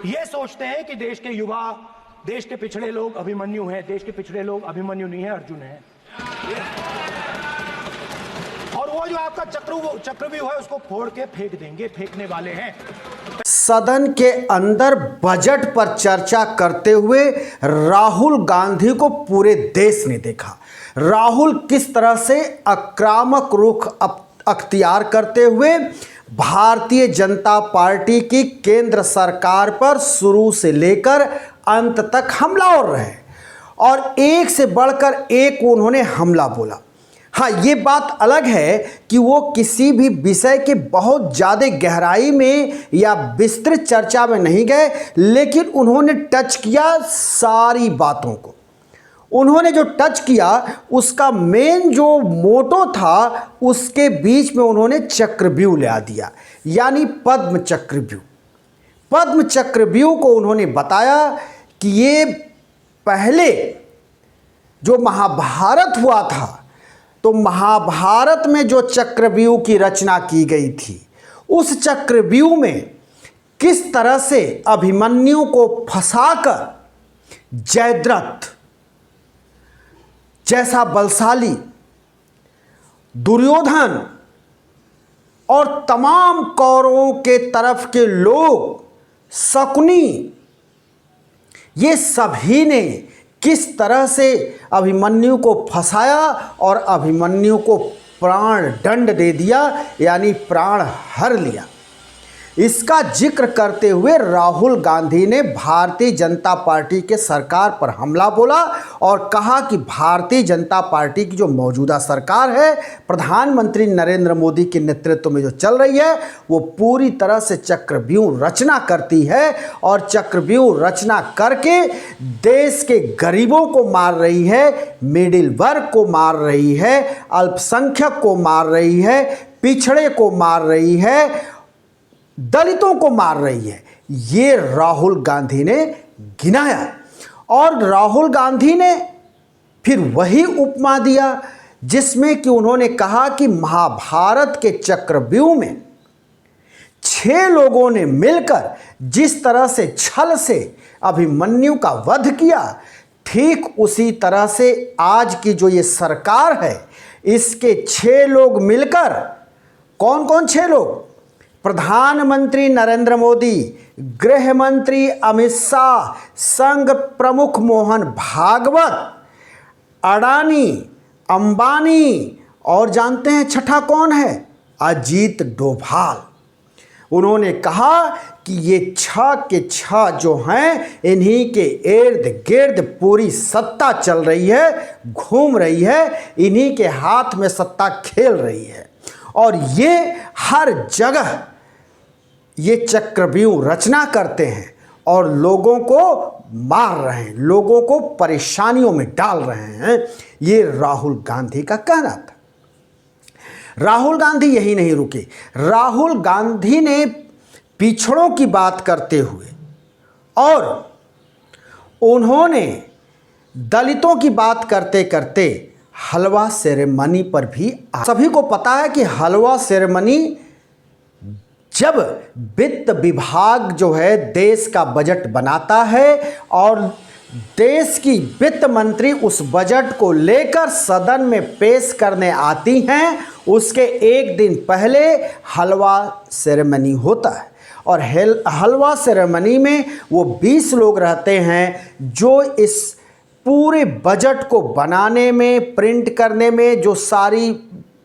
ये सोचते हैं कि देश के युवा, देश के पिछड़े लोग अभिमन्यु हैं। देश के पिछड़े लोग अभिमन्यु नहीं है, अर्जुन है। और वो जो आपका चक्रव्यूह है उसको फोड़ के फेंक देंगे, फेंकने वाले हैं। सदन के अंदर बजट पर चर्चा करते हुए राहुल गांधी को पूरे देश ने देखा। राहुल किस तरह से आक्रामक रुख अख्तियार करते हुए भारतीय जनता पार्टी की केंद्र सरकार पर शुरू से लेकर अंत तक हमलावर रहे और एक से बढ़कर एक उन्होंने हमला बोला। हाँ, ये बात अलग है कि वो किसी भी विषय के बहुत ज़्यादा गहराई में या विस्तृत चर्चा में नहीं गए, लेकिन उन्होंने टच किया सारी बातों को। उन्होंने जो टच किया उसका मेन जो मोटो था उसके बीच में उन्होंने चक्रव्यूह ला दिया, यानी पद्म चक्रव्यूह। पद्म चक्रव्यूह को उन्होंने बताया कि ये पहले जो महाभारत हुआ था तो महाभारत में जो चक्रव्यूह की रचना की गई थी उस चक्रव्यूह में किस तरह से अभिमन्यु को फंसाकर जयद्रथ जैसा बलशाली, दुर्योधन और तमाम कौरवों के तरफ के लोग, शकुनी, ये सभी ने किस तरह से अभिमन्यु को फंसाया और अभिमन्यु को प्राण दंड दे दिया, यानी प्राण हर लिया। इसका जिक्र करते हुए राहुल गांधी ने भारतीय जनता पार्टी के सरकार पर हमला बोला और कहा कि भारतीय जनता पार्टी की जो मौजूदा सरकार है, प्रधानमंत्री नरेंद्र मोदी के नेतृत्व में जो चल रही है, वो पूरी तरह से चक्रव्यूह रचना करती है और चक्रव्यूह रचना करके देश के गरीबों को मार रही है, मिडिल वर्ग को मार रही है, अल्पसंख्यक को मार रही है, पिछड़े को मार रही है, दलितों को मार रही है। ये राहुल गांधी ने गिनाया और राहुल गांधी ने फिर वही उपमा दिया जिसमें कि उन्होंने कहा कि महाभारत के चक्रव्यूह में 6 लोगों ने मिलकर जिस तरह से छल से अभिमन्यु का वध किया, ठीक उसी तरह से आज की जो ये सरकार है इसके 6 लोग मिलकर, कौन कौन 6 लोग? प्रधानमंत्री नरेंद्र मोदी, गृह मंत्री अमित शाह, संघ प्रमुख मोहन भागवत, अडानी, अंबानी और जानते हैं छठा कौन है? अजीत डोभाल। उन्होंने कहा कि ये 6 के 6 जो हैं इन्हीं के इर्द गिर्द पूरी सत्ता चल रही है, घूम रही है, इन्हीं के हाथ में सत्ता खेल रही है और ये हर जगह ये चक्रव्यूह रचना करते हैं और लोगों को मार रहे हैं, लोगों को परेशानियों में डाल रहे हैं। ये राहुल गांधी का कहना था। राहुल गांधी यही नहीं रुके। राहुल गांधी ने पिछड़ों की बात करते हुए और उन्होंने दलितों की बात करते करते हलवा सेरेमनी पर भी, सभी को पता है कि हलवा सेरेमनी जब वित्त विभाग जो है देश का बजट बनाता है और देश की वित्त मंत्री उस बजट को लेकर सदन में पेश करने आती हैं, उसके एक दिन पहले हलवा सेरेमनी होता है और हलवा सेरेमनी में वो 20 लोग रहते हैं जो इस पूरे बजट को बनाने में, प्रिंट करने में, जो सारी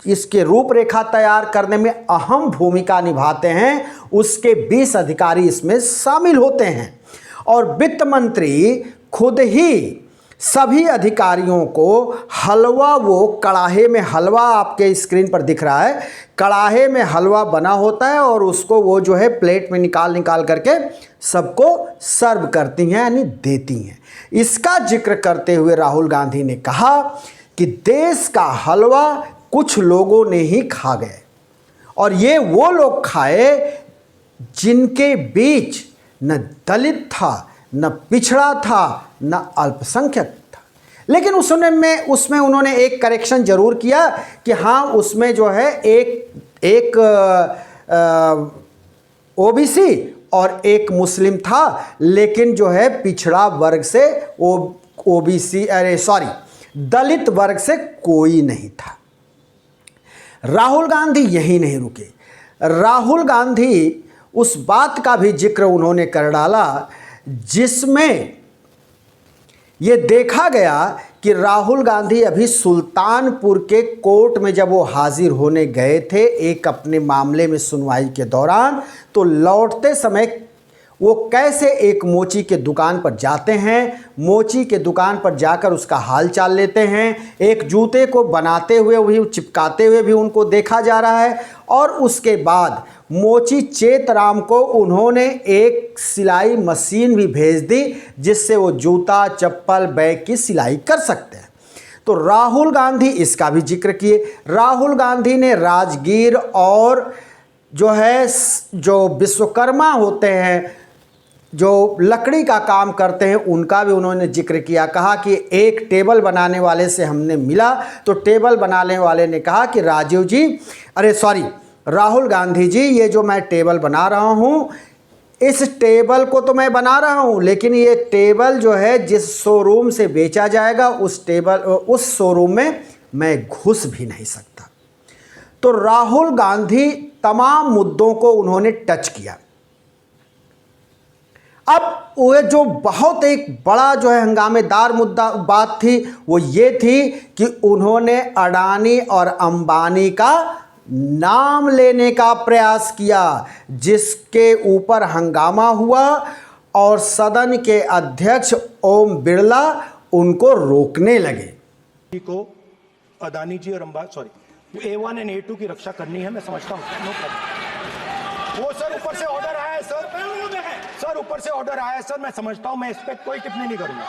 इसके रूपरेखा तैयार करने में अहम भूमिका निभाते हैं, उसके 20 अधिकारी इसमें शामिल होते हैं और वित्त मंत्री खुद ही सभी अधिकारियों को हलवा, वो कड़ाहे में हलवा आपके स्क्रीन पर दिख रहा है, कड़ाहे में हलवा बना होता है और उसको वो जो है प्लेट में निकाल करके सबको सर्व करती हैं, यानी देती हैं। इसका जिक्र करते हुए राहुल गांधी ने कहा कि देश का हलवा कुछ लोगों ने ही खा गए और ये वो लोग खाए जिनके बीच न दलित था, न पिछड़ा था, न अल्पसंख्यक था। लेकिन उसमें उन्होंने एक करेक्शन जरूर किया कि हाँ, उसमें जो है एक ओबीसी और एक मुस्लिम था, लेकिन जो है पिछड़ा वर्ग से ओबीसी दलित वर्ग से कोई नहीं था। राहुल गांधी यही नहीं रुके। राहुल गांधी उस बात का भी जिक्र उन्होंने कर डाला जिसमें ये देखा गया कि राहुल गांधी अभी सुल्तानपुर के कोर्ट में जब वो हाजिर होने गए थे एक अपने मामले में सुनवाई के दौरान, तो लौटते समय वो कैसे एक मोची के दुकान पर जाते हैं, मोची के दुकान पर जाकर उसका हाल चाल लेते हैं, एक जूते को बनाते हुए भी चिपकाते हुए भी उनको देखा जा रहा है। और उसके बाद मोची चेतराम को उन्होंने एक सिलाई मशीन भी भेज दी जिससे वो जूता, चप्पल, बैग की सिलाई कर सकते हैं। तो राहुल गांधी इसका भी जिक्र किए। राहुल गांधी ने राजगीर और जो विश्वकर्मा होते हैं, जो लकड़ी का काम करते हैं, उनका भी उन्होंने जिक्र किया। कहा कि एक टेबल बनाने वाले से हमने मिला तो टेबल बनाने वाले ने कहा कि राहुल गांधी जी, ये जो मैं टेबल बना रहा हूँ, इस टेबल को तो मैं बना रहा हूँ, लेकिन ये टेबल जो है जिस शोरूम से बेचा जाएगा उस शोरूम में मैं घुस भी नहीं सकता। तो राहुल गांधी तमाम मुद्दों को उन्होंने टच किया। अब वो जो बहुत एक बड़ा जो है हंगामेदार बात थी वो ये थी कि उन्होंने अडानी और अंबानी का नाम लेने का प्रयास किया, जिसके ऊपर हंगामा हुआ और सदन के अध्यक्ष ओम बिरला उनको रोकने लगे। को अडानी जी और A1 एंड A2 की रक्षा करनी है, मैं समझता हूँ। No problem. वो सर ऊपर से ऑर्डर आया है सर ऊपर से ऑर्डर आया है सर, मैं समझता हूँ, मैं इस पर कोई टिप्पणी नहीं करूंगा।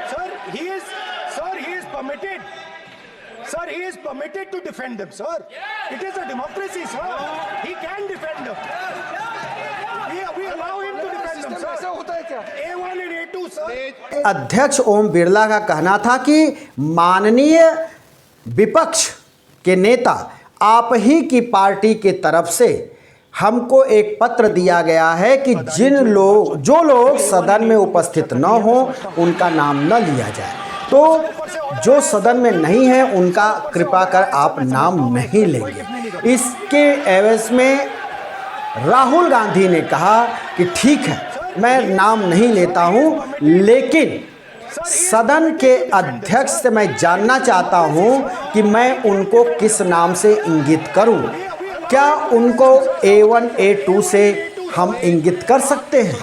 Sir he is permitted, sir, he is permitted to defend them, sir. It is a democracy, sir. He can defend them. We allow him to defend them, sir. ऐसा होता है क्या? A1 and A2, sir. अध्यक्ष ओम बिरला का कहना था कि माननीय विपक्ष के नेता, आप ही की पार्टी के तरफ से हमको एक पत्र दिया गया है कि जो लोग सदन में उपस्थित न हो उनका नाम न लिया जाए। तो जो सदन में नहीं है उनका कृपा कर आप नाम नहीं लेंगे। इसके एवज में राहुल गांधी ने कहा कि ठीक है, मैं नाम नहीं लेता हूं, लेकिन सदन के अध्यक्ष से मैं जानना चाहता हूं कि मैं उनको किस नाम से इंगित करूं। क्या उनको A1 A2 से हम इंगित कर सकते हैं?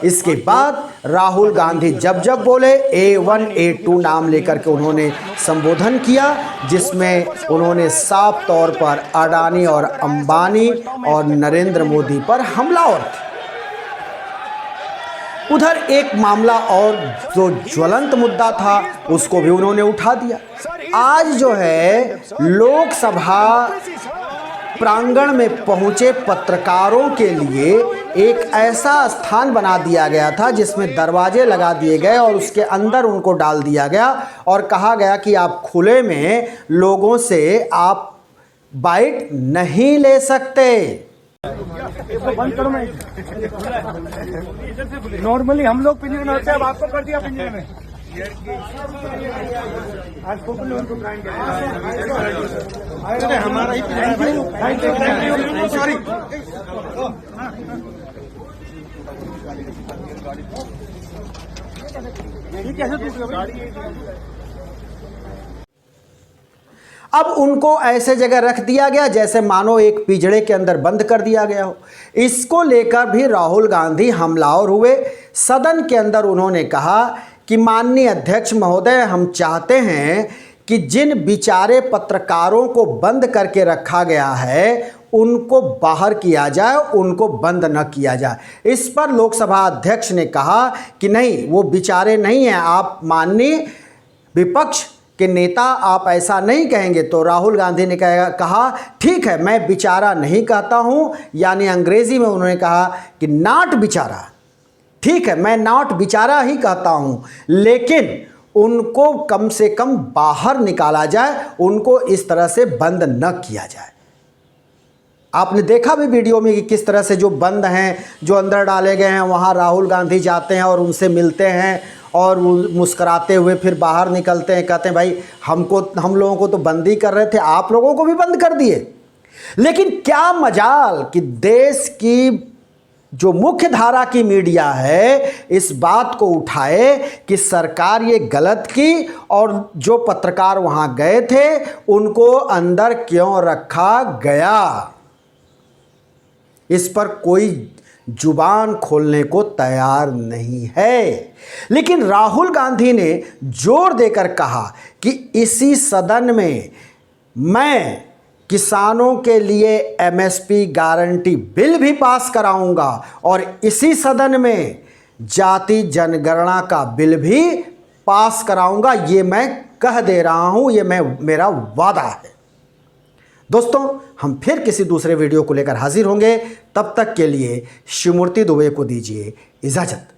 इसके बाद राहुल गांधी जब बोले A1 A2 नाम लेकर के उन्होंने संबोधन किया, जिसमें उन्होंने साफ तौर पर अडानी और अंबानी और नरेंद्र मोदी पर हमलावर थे। उधर एक मामला और जो ज्वलंत मुद्दा था उसको भी उन्होंने उठा दिया। आज जो है लोकसभा प्रांगण में पहुंचे पत्रकारों के लिए एक ऐसा स्थान बना दिया गया था जिसमें दरवाजे लगा दिए गए और उसके अंदर उनको डाल दिया गया और कहा गया कि आप खुले में लोगों से आप बाइट नहीं ले सकते। बंद करो मैं। नॉर्मली हम लोग पिंजरे में होते हैं, अब आपको कर दिया पिंजरे में। आज हमारा ही सॉरी। अब उनको ऐसे जगह रख दिया गया जैसे मानो एक पिंजरे के अंदर बंद कर दिया गया हो। इसको लेकर भी राहुल गांधी हमलावर हुए। सदन के अंदर उन्होंने कहा कि माननीय अध्यक्ष महोदय, हम चाहते हैं कि जिन बिचारे पत्रकारों को बंद करके रखा गया है उनको बाहर किया जाए, उनको बंद न किया जाए। इस पर लोकसभा अध्यक्ष ने कहा कि नहीं, वो बिचारे नहीं हैं, आप माननीय विपक्ष के नेता आप ऐसा नहीं कहेंगे। तो राहुल गांधी ने कहा ठीक है, मैं बेचारा नहीं कहता हूं, यानी अंग्रेजी में उन्होंने कहा कि नॉट बेचारा। ठीक है, मैं नॉट बेचारा ही कहता हूं, लेकिन उनको कम से कम बाहर निकाला जाए, उनको इस तरह से बंद न किया जाए। आपने देखा भी वीडियो में कि किस तरह से जो बंद हैं, जो अंदर डाले गए हैं, वहाँ राहुल गांधी जाते हैं और उनसे मिलते हैं और वो मुस्कुराते हुए फिर बाहर निकलते हैं, कहते हैं भाई हम लोगों को तो बंदी कर रहे थे, आप लोगों को भी बंद कर दिए। लेकिन क्या मजाल कि देश की जो मुख्य धारा की मीडिया है इस बात को उठाए कि सरकार ये गलत की और जो पत्रकार वहां गए थे उनको अंदर क्यों रखा गया, इस पर कोई जुबान खोलने को तैयार नहीं है। लेकिन राहुल गांधी ने जोर देकर कहा कि इसी सदन में मैं किसानों के लिए एमएसपी गारंटी बिल भी पास कराऊंगा और इसी सदन में जाति जनगणना का बिल भी पास कराऊंगा, ये मैं कह दे रहा हूं, ये मेरा वादा है। दोस्तों, हम फिर किसी दूसरे वीडियो को लेकर हाजिर होंगे, तब तक के लिए शिवमूर्ति दुबे को दीजिए इजाजत।